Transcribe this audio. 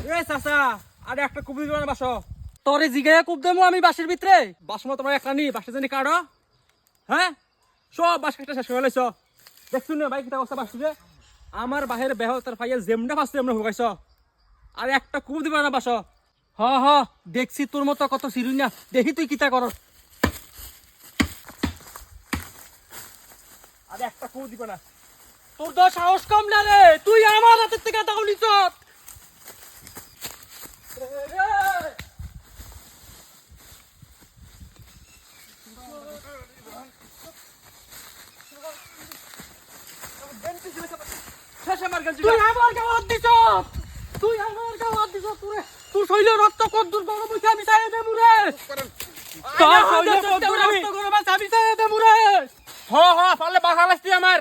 এ চাচা আরে একটা কুপ দিবে না বাসো তোরে জিগাইয়া কুপ দেবো আমি বাসের ভিতরে বাসমা তোমার একটা নি বাসে জানি কাড়ো হ্যাঁ সব বাস একটা শেষ করে লাইছ দেখছুন না ভাই কিতা অবস্থা বাসছে আমার বাহির বেহ তার ভাইয়া যেমনা ফাসছে এমন ভোগাইছ আর একটা কুপ দিবে না বাসো হ হ দেখছি তোর মতো কত সিরুই না দেখি তুই কিতা কর আরে একটা কুপ দিবে না তোর তো সাহস কম না রে তুই আমার হাতের থেকে দাও নিছ তুই আমার গাওয়াত দিছ তোর শৈল রক্ত কত দূর গরম হইছে আমি চাই দে মুরে তোর শৈল কত দূর রক্ত গরম আছে আমি চাই দে মুরে হ হ পারলে বাসা লাস্তি আমার